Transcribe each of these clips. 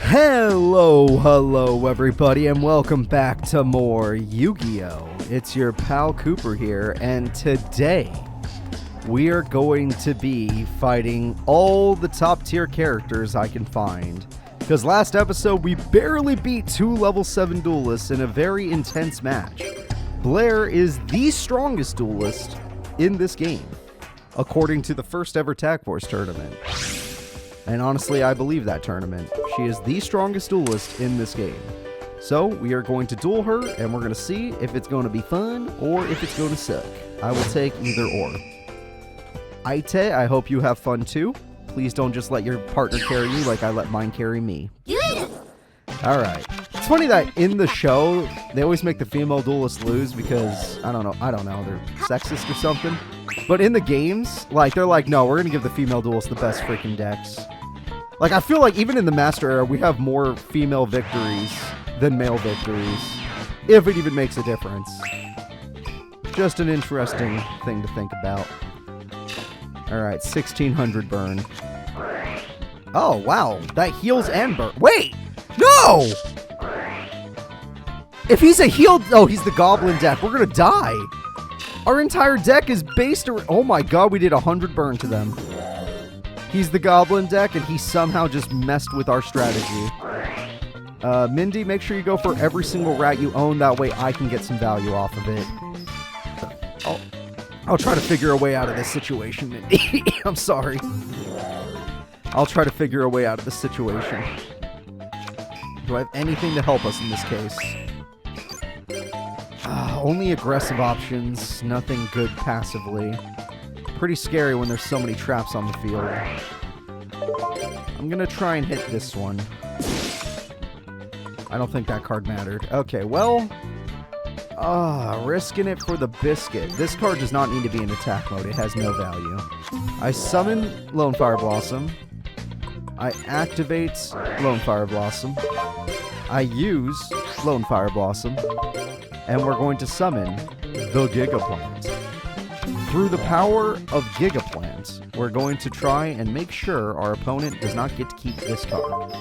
Hello everybody, and welcome back to more Yu-Gi-Oh! It's your pal Cooper here, and today we are going to be fighting all the top tier characters I can find. Because last episode we barely beat 2 level 7 duelists in a very intense match. Blair is the strongest duelist in this game, according to the first ever Tag Force tournament. And honestly, I believe that tournament. She is the strongest duelist in this game. So, we are going to duel her, and we're going to see if it's going to be fun or if it's going to suck. I will take either or. Aite, I hope you have fun too. Please don't just let your partner carry you like I let mine carry me. Alright. It's funny that in the show, they always make the female duelists lose because, I don't know, they're sexist or something. But in the games, like, they're like, no, we're going to give the female duelists the best freaking decks. Like, I feel like even in the Master Era, we have more female victories than male victories, if it even makes a difference. Just an interesting thing to think about. Alright, 1600 burn. Oh, wow, that heals and burn. Wait! No! If he's a healed... Oh, he's the Goblin deck. We're gonna die. Our entire deck is based around... Oh my god, we did 100 burn to them. He's the Goblin deck, and he somehow just messed with our strategy. Mindy, make sure you go for every single rat you own. That way I can get some value off of it. I'll try to figure a way out of this situation, Mindy. I'm sorry. I'll try to figure a way out of this situation. Do I have anything to help us in this case? Only aggressive options. Nothing good passively. Pretty scary when there's so many traps on the field. I'm gonna try and hit this one. I don't think that card mattered. Okay, well... risking it for the biscuit. This card does not need to be in attack mode. It has no value. I summon Lone Fire Blossom. I activate Lone Fire Blossom. I use Lone Fire Blossom. And we're going to summon the Gigaplant. Through the power of Gigaplant, we're going to try and make sure our opponent does not get to keep this card.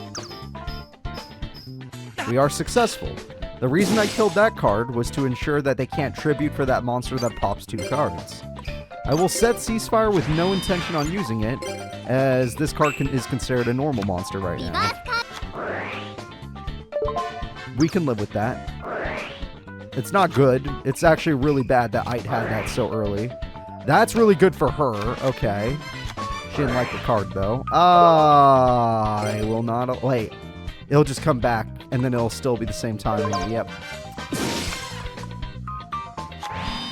We are successful. The reason I killed that card was to ensure that they can't tribute for that monster that pops 2 cards. I will set Ceasefire with no intention on using it, as this card is considered a normal monster right now. We can live with that. It's not good. It's actually really bad that Ite had that so early. That's really good for her. Okay. She didn't like the card, though. I will not... Wait. It'll just come back, and then it'll still be the same timing. Yep.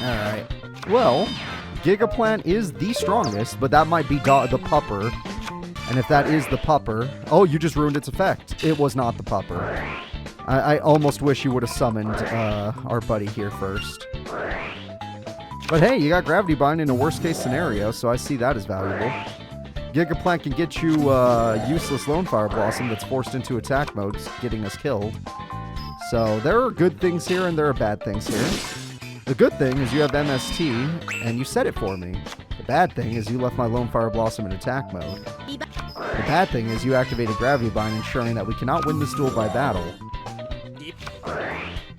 Alright. Well, Gigaplant is the strongest, but that might be the pupper. And if that is the pupper... Oh, you just ruined its effect. It was not the pupper. I almost wish you would have summoned our buddy here first. But hey, you got Gravity Bind in a worst case scenario, so I see that as valuable. Gigaplant can get you useless Lone Fire Blossom that's forced into attack mode, getting us killed. So there are good things here and there are bad things here. The good thing is you have MST, and you set it for me. The bad thing is you left my Lone Fire Blossom in attack mode. The bad thing is you activated Gravity Bind, ensuring that we cannot win this duel by battle.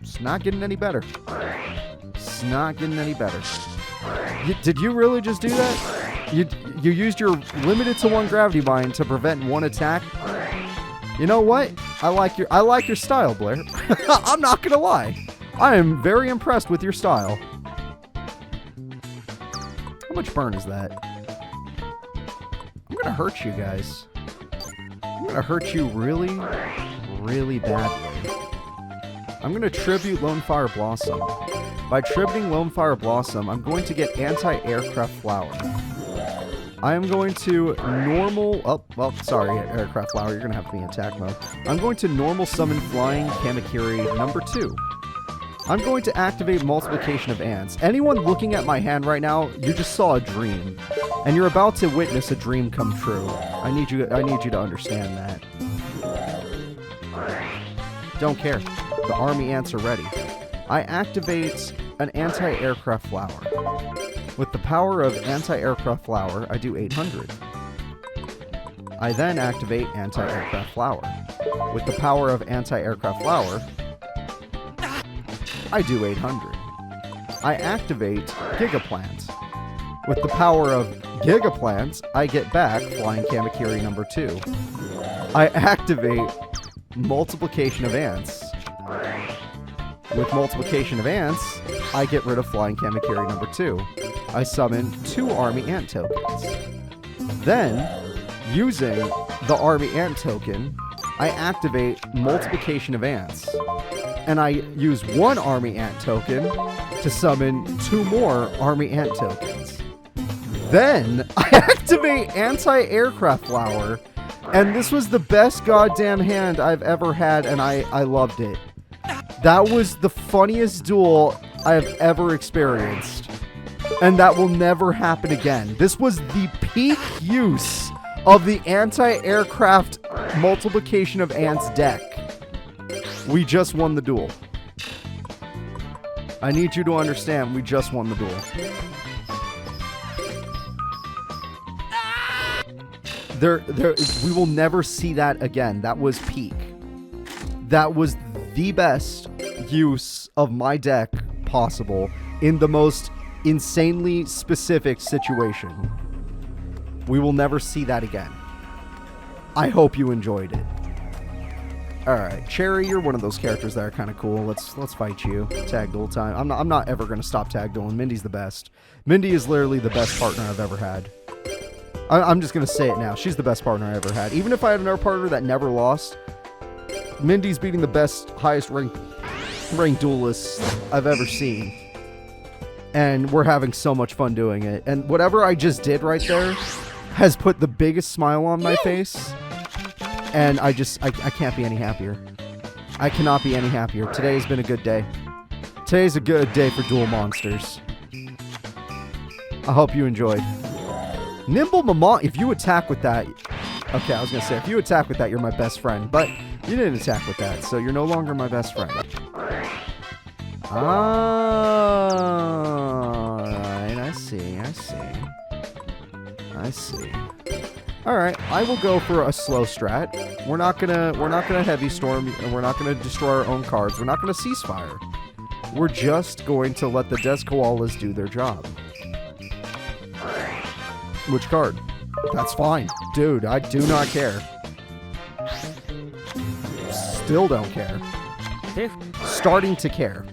It's not getting any better. It's not getting any better. Did you really just do that? You used your limited to 1 Gravity Bind to prevent 1 attack? You know what? I like your style, Blair. I'm not gonna lie. I am very impressed with your style. How much burn is that? I'm gonna hurt you guys. I'm gonna hurt you really, really badly. I'm going to tribute Lone Fire Blossom. By tributing Lone Fire Blossom, I'm going to get Anti-Aircraft Flower. I am going to normal... Oh, well, sorry, Aircraft Flower, you're going to have to be in attack mode. I'm going to normal summon Flying Kamakiri number 2. I'm going to activate Multiplication of Ants. Anyone looking at my hand right now, you just saw a dream. And you're about to witness a dream come true. I need you to understand that. Don't care. The army ants are ready. I activate an anti-aircraft flower. With the power of anti-aircraft flower, I do 800. I then activate anti-aircraft flower. With the power of anti-aircraft flower, I do 800. I activate Gigaplant. With the power of Gigaplant, I get back Flying Kamakiri number 2. I activate Multiplication of Ants. With Multiplication of Ants, I get rid of Flying Kamakiri number 2. I summon 2 Army Ant tokens. Then, using the Army Ant token, I activate Multiplication of Ants. And I use 1 Army Ant token to summon 2 more Army Ant tokens. Then, I activate Anti-Aircraft Flower. And this was the best goddamn hand I've ever had, and I loved it. That was the funniest duel I have ever experienced. And that will never happen again. This was the peak use of the anti-aircraft multiplication of ants deck. We just won the duel. I need you to understand, we just won the duel. We will never see that again. That was peak. That was the best use of my deck possible in the most insanely specific situation. We will never see that again. I hope you enjoyed it. Alright, Cherry, you're one of those characters that are kind of cool. Let's fight you. Tag duel time. I'm not ever going to stop tag dueling. Mindy's the best. Mindy is literally the best partner I've ever had. I'm just going to say it now. She's the best partner I ever had. Even if I had another partner that never lost, Mindy's beating the best, highest ranked duelists I've ever seen. And we're having so much fun doing it. And whatever I just did right there has put the biggest smile on my face. And I can't be any happier. I cannot be any happier. Today has been a good day. Today's a good day for duel monsters. I hope you enjoyed. Nimble Mama, if you attack with that... Okay, I was going to say, if you attack with that, you're my best friend. But you didn't attack with that, so you're no longer my best friend. Alright, I see. Alright, I will go for a slow strat. We're not gonna heavy storm, and we're not gonna destroy our own cards. We're not gonna ceasefire. We're just going to let the Des Koalas do their job. Which card? That's fine. Dude, I do not care. Still don't care. Starting to care.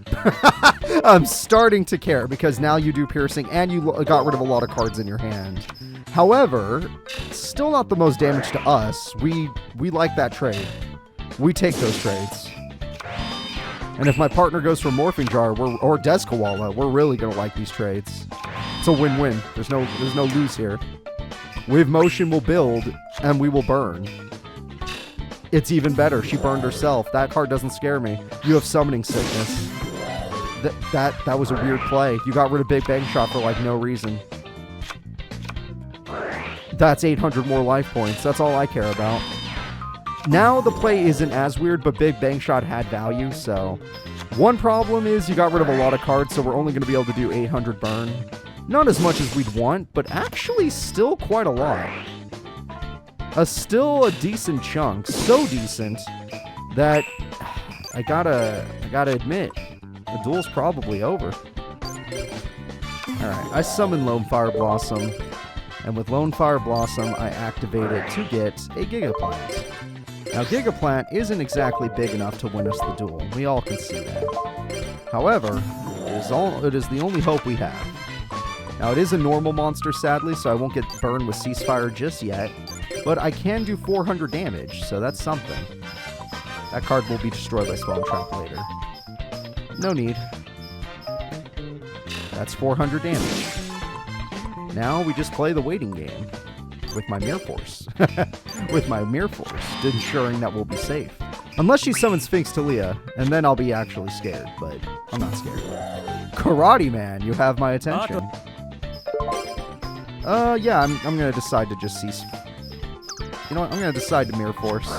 I'm starting to care because now you do piercing and you got rid of a lot of cards in your hand. However, still not the most damage to us. We like that trade. We take those trades. And if my partner goes for Morphing Jar or Des Koala, we're really going to like these trades. It's a win-win. There's no lose here. Wave Motion will build, and we will burn. It's even better. She burned herself. That card doesn't scare me. You have Summoning Sickness. That was a weird play. You got rid of Big Bang Shot for, like, no reason. That's 800 more life points. That's all I care about. Now the play isn't as weird, but Big Bang Shot had value, so... One problem is you got rid of a lot of cards, so we're only going to be able to do 800 burn. Not as much as we'd want, but actually still quite a lot. Still a decent chunk. So decent that I gotta admit, the duel's probably over. Alright, I summon Lone Fire Blossom, and with Lone Fire Blossom, I activate it to get a Gigaplant. Now, Gigaplant isn't exactly big enough to win us the duel. We all can see that. However, it is the only hope we have. Now, it is a normal monster, sadly, so I won't get burned with Ceasefire just yet. But I can do 400 damage, so that's something. That card will be destroyed by Spawn Trap later. No need. That's 400 damage. Now we just play the waiting game. With my Mirror Force. With my Mirror Force, ensuring that we'll be safe. Unless she summons Sphinx Talia, and then I'll be actually scared, but I'm not scared. Karate Man, you have my attention. Yeah, I'm gonna decide to just cease. You know what? I'm gonna decide to Mirror Force.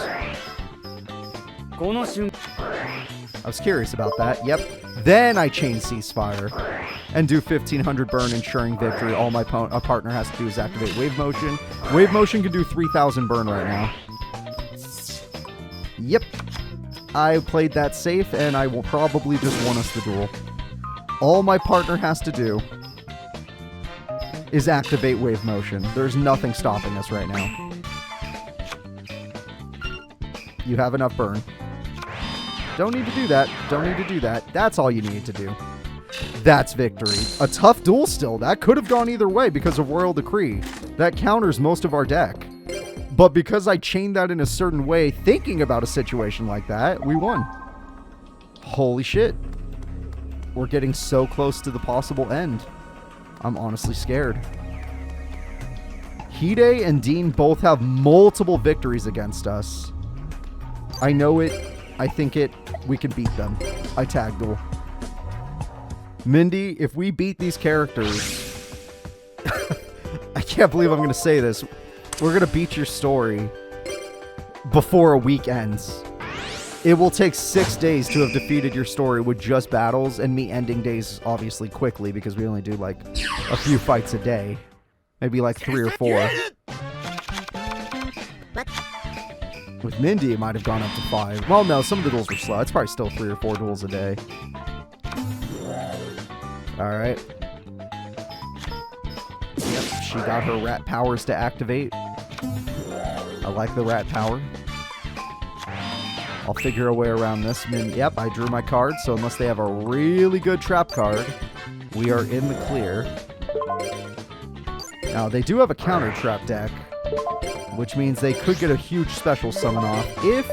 I was curious about that. Yep. Then I chain Ceasefire and do 1500 burn, ensuring victory. All my partner has to do is activate Wave Motion. Wave Motion can do 3000 burn right now. Yep. I played that safe, and I will probably just won us the duel. All my partner has to do is activate wave motion. There's nothing stopping us right now. You have enough burn. Don't need to do that. Don't need to do that. That's all you need to do. That's victory. A tough duel still. That could have gone either way because of Royal Decree. That counters most of our deck. But because I chained that in a certain way, thinking about a situation like that, we won. Holy shit. We're getting so close to the possible end. I'm honestly scared. Headay and Dean both have multiple victories against us. I know it. I think it. We can beat them. I tag duel. Mindy, if we beat these characters... I can't believe I'm going to say this. We're going to beat your story before a week ends. It will take 6 days to have defeated your story with just battles, and me ending days obviously quickly because we only do like a few fights a day. Maybe like 3 or 4. With Mindy, it might have gone up to 5. Well, no, some of the duels were slow. It's probably still 3 or 4 duels a day. Alright. Yep, she got her rat powers to activate. I like the rat power. I'll figure a way around this. Yep, I drew my card, so unless they have a really good trap card, we are in the clear. Now, they do have a counter trap deck, which means they could get a huge special summon off if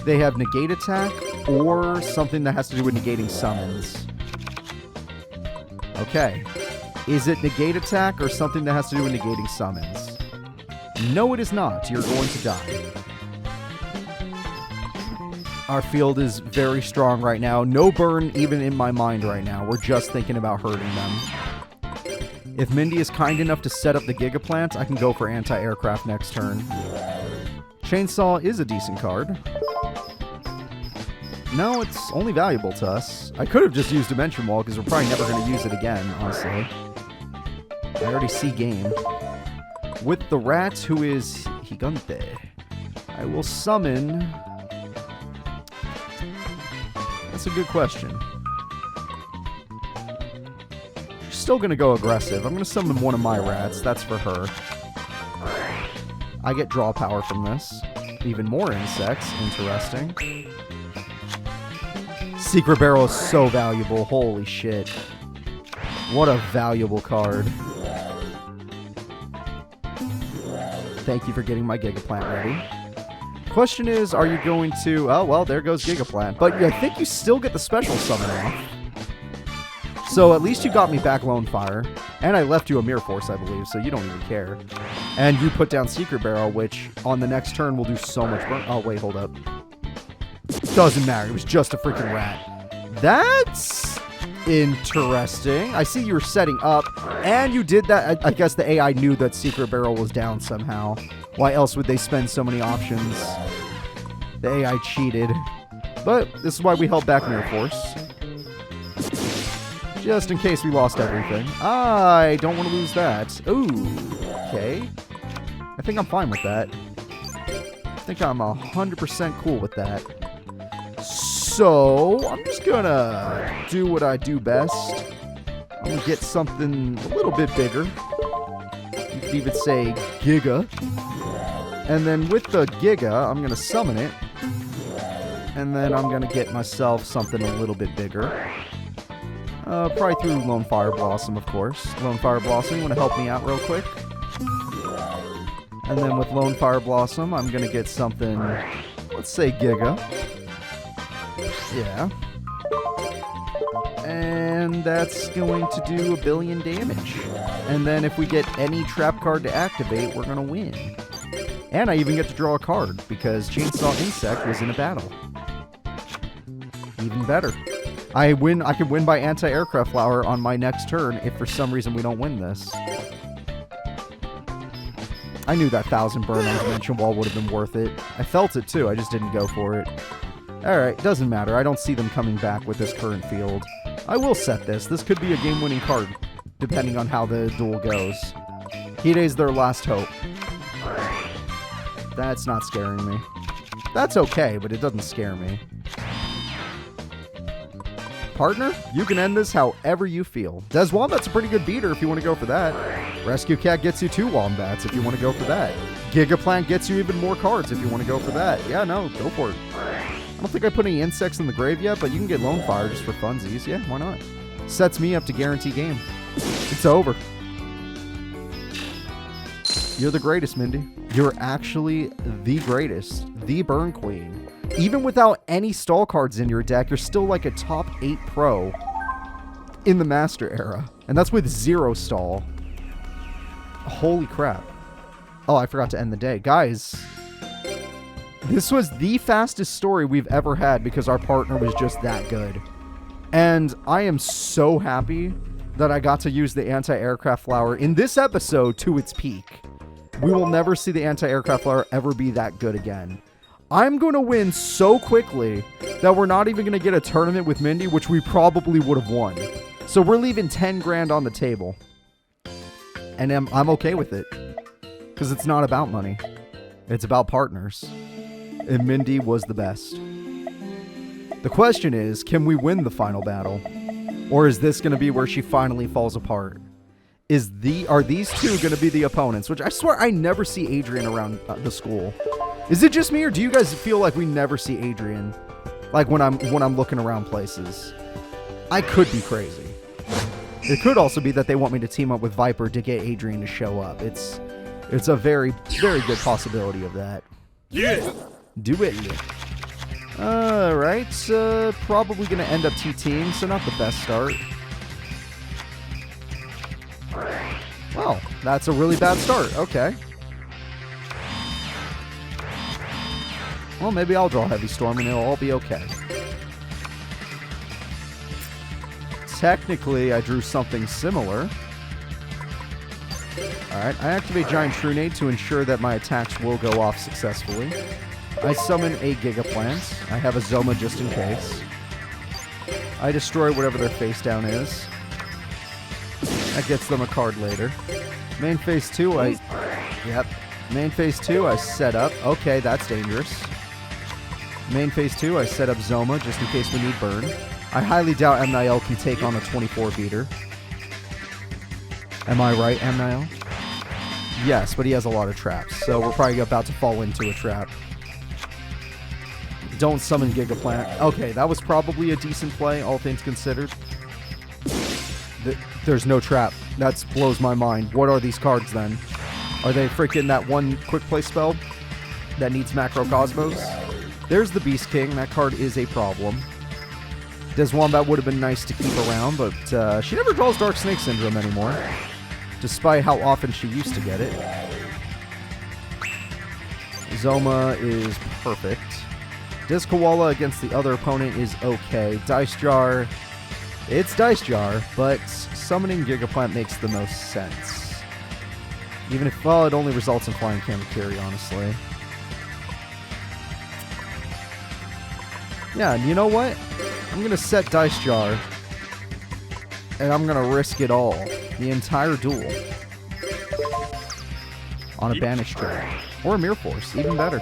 they have negate attack or something that has to do with negating summons. Okay. Is it negate attack or something that has to do with negating summons? No, it is not. You're going to die. Our field is very strong right now. No burn even in my mind right now. We're just thinking about hurting them. If Mindy is kind enough to set up the Gigaplant, I can go for anti-aircraft next turn. Chainsaw is a decent card. No, it's only valuable to us. I could have just used Dimension Wall because we're probably never going to use it again, honestly. I already see game. With the rat, who is Gigante, I will summon... That's a good question. She's still going to go aggressive. I'm going to summon one of my rats. That's for her. I get draw power from this. Even more insects. Interesting. Secret Barrel is so valuable. Holy shit. What a valuable card. Thank you for getting my Gigaplant ready. Question is, are you going to... Oh, well, there goes Gigaplant. But I think you still get the special summon off. So at least you got me back Lone Fire. And I left you a Mirror Force, I believe, so you don't even care. And you put down Secret Barrel, which on the next turn will do so much burn. Oh, wait, hold up. Doesn't matter. It was just a freaking rat. That's interesting. I see you were setting up, and you did that. I guess the AI knew that Secret Barrel was down somehow. Why else would they spend so many options? The AI cheated. But this is why we held back Mirror Force. Just in case we lost everything. I don't want to lose that. Ooh, okay. I think I'm fine with that. I think I'm 100% cool with that. So, I'm just gonna do what I do best. I'm gonna get something a little bit bigger. You could even say Giga. And then with the Giga, I'm gonna summon it. And then I'm gonna get myself something a little bit bigger. Probably through Lone Fire Blossom, of course. Lone Fire Blossom, you wanna help me out real quick? And then with Lone Fire Blossom, I'm gonna get something, let's say Giga. Yeah. And that's going to do 1 billion damage. And then if we get any trap card to activate, we're going to win. And I even get to draw a card, because Chainsaw Insect was in a battle. Even better. I can win by anti-aircraft flower on my next turn if for some reason we don't win this. I knew that 1,000 burn on Dimension Wall would have been worth it. I felt it too, I just didn't go for it. Alright, doesn't matter. I don't see them coming back with this current field. I will set this. This could be a game-winning card, depending on how the duel goes. Hiday's their last hope. That's not scaring me. That's okay, but it doesn't scare me. Partner, you can end this however you feel. Des Wombat's a pretty good beater if you want to go for that. Rescue Cat gets you 2 Wombats if you want to go for that. Gigaplant gets you even more cards if you want to go for that. Yeah, no, go for it. I don't think I put any insects in the grave yet, but you can get Lone Fire just for funsies. Yeah, why not? Sets me up to guarantee game. It's over. You're the greatest, Mindy. You're actually the greatest. The Burn Queen. Even without any stall cards in your deck, you're still like a top 8 pro in the Master era. And that's with 0 stall. Holy crap. Oh, I forgot to end the day. Guys, this was the fastest story we've ever had because our partner was just that good. And I am so happy that I got to use the anti-aircraft flower in this episode to its peak. We will never see the anti-aircraft flower ever be that good again. I'm going to win so quickly that we're not even going to get a tournament with Mindy, which we probably would have won. So we're leaving 10 grand on the table. And I'm okay with it. Because it's not about money. It's about partners. And Mindy was the best. The question is, can we win the final battle? Or is this going to be where she finally falls apart? Are these two going to be the opponents? Which I swear I never see Adrian around the school. Is it just me, or do you guys feel like we never see Adrian? Like when I'm looking around places. I could be crazy. It could also be that they want me to team up with Viper to get Adrian to show up. It's a very, very good possibility of that. Yeah. Do it. Alright, probably going to end up TTing, so not the best start. Well, that's a really bad start. Okay. Well, maybe I'll draw Heavy Storm and it'll all be okay. Technically, I drew something similar. Alright, I activate Giant Trunade to ensure that my attacks will go off successfully. I summon a Gigaplant. I have a Zoma just in case. I destroy whatever their face down is. That gets them a card later. Main phase 2, Main phase 2, I set up. Okay, that's dangerous. Main phase 2, I set up Zoma just in case we need burn. I highly doubt MNIL can take on a 24 beater. Am I right, MNIL? Yes, but he has a lot of traps, so we're probably about to fall into a trap. Don't summon Gigaplant. Okay, that was probably a decent play, all things considered. There's no trap. That blows my mind. What are these cards then? Are they freaking that one quick play spell that needs Macrocosmos? There's the Beast King. That card is a problem. Des Wombat would have been nice to keep around, but she never draws Dark Snake Syndrome anymore, despite how often she used to get it. Zoma is perfect. Diz Koala against the other opponent is okay. Dice Jar, it's Dice Jar, but summoning Gigaplant makes the most sense. Even if, well, it only results in Flying Kamakiri, honestly. Yeah, and you know what? I'm going to set Dice Jar, and I'm going to risk it all. The entire duel. On a Banish Trap. Or a Mirror Force, even better.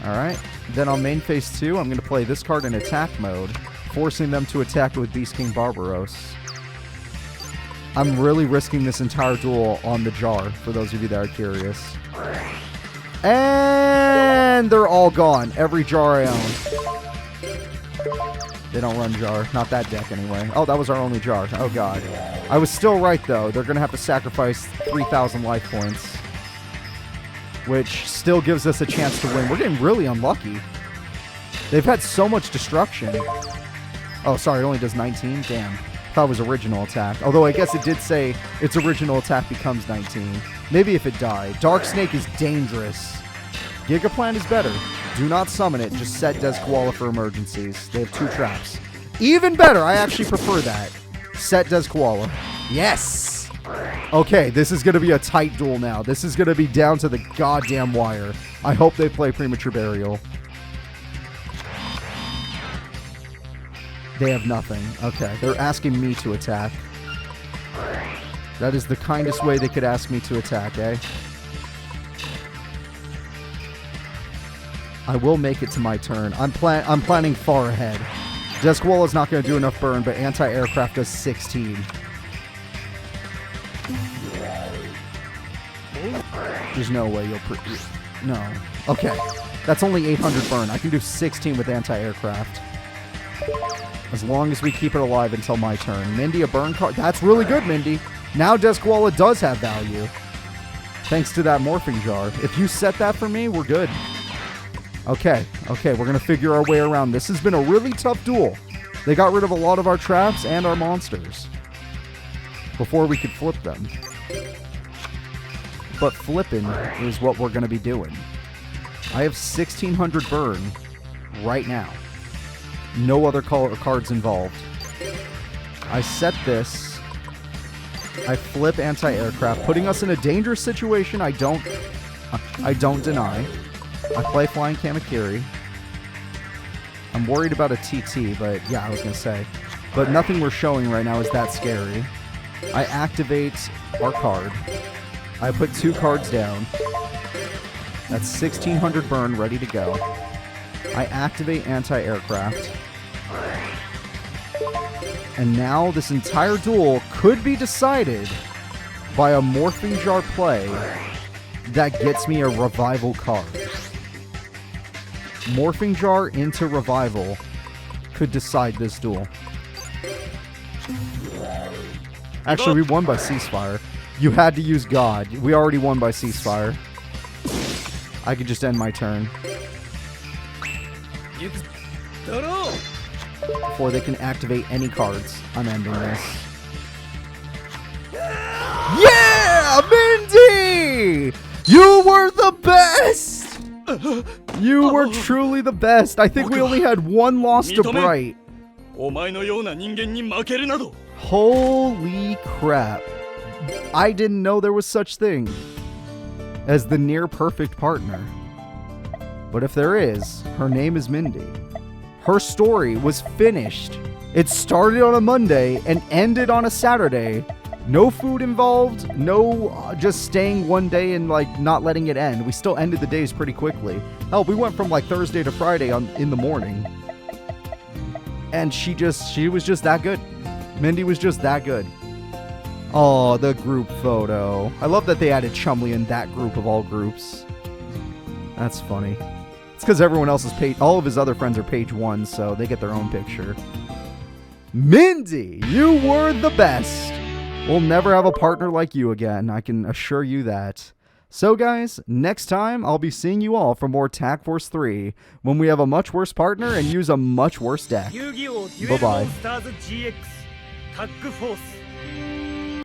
Alright, then on main phase 2, I'm going to play this card in attack mode, forcing them to attack with Beast King Barbaros. I'm really risking this entire duel on the Jar, for those of you that are curious. And they're all gone. Every Jar I own. They don't run Jar. Not that deck, anyway. Oh, that was our only Jar. Oh, God. I was still right, though. They're going to have to sacrifice 3,000 life points, which still gives us a chance to win. We're getting really unlucky. They've had so much destruction. Oh, sorry, it only does 19? Damn. I thought it was original attack. Although I guess it did say its original attack becomes 19. Maybe if it died. Dark Snake is dangerous. Gigaplant is better. Do not summon it. Just set Des Koala for emergencies. They have 2 traps. Even better. I actually prefer that. Set Des Koala. Yes! Okay, this is going to be a tight duel now. This is going to be down to the goddamn wire. I hope they play Premature Burial. They have nothing. Okay, they're asking me to attack. That is the kindest way they could ask me to attack, eh? I will make it to my turn. I'm planning far ahead. Desk Wall is not going to do enough burn, but anti-aircraft does 16. There's no way you'll... No. Okay. That's only 800 burn. I can do 16 with anti-aircraft. As long as we keep it alive until my turn. Mindy, a burn card. That's really good, Mindy. Now Deskwola does have value. Thanks to that morphing jar. If you set that for me, we're good. Okay, we're going to figure our way around. This has been a really tough duel. They got rid of a lot of our traps and our monsters before we could flip them. But flipping is what we're going to be doing. I have 1,600 burn right now. No other cards involved. I set this. I flip anti-aircraft, putting us in a dangerous situation. I don't deny. I play Flying Kamakiri. I'm worried about a TT, but yeah, I was going to say. But nothing we're showing right now is that scary. I activate our card. I put 2 cards down. That's 1,600 burn ready to go. I activate anti-aircraft. And now this entire duel could be decided by a morphing jar play that gets me a revival card. Morphing jar into revival could decide this duel. Actually, we won by ceasefire. You had to use God. We already won by ceasefire. I could just end my turn. Before they can activate any cards, I'm ending this. Yeah! Mindy! You were the best! You were truly the best. I think we only had one loss to Bright. Holy crap. I didn't know there was such thing as the near perfect partner. But if there is, her name is Mindy. Her story was finished. It started on a Monday and ended on a Saturday. No food involved, no just staying one day and like not letting it end. We still ended the days pretty quickly. Hell, we went from like Thursday to Friday in the morning. And she was just that good. Mindy was just that good. Oh, the group photo. I love that they added Chumley in that group of all groups. That's funny. It's because everyone else is page. All of his other friends are page 1, so they get their own picture. Mindy, you were the best. We'll never have a partner like you again. I can assure you that. So guys, next time I'll be seeing you all for more Tag Force 3 when we have a much worse partner and use a much worse deck. Bye-bye.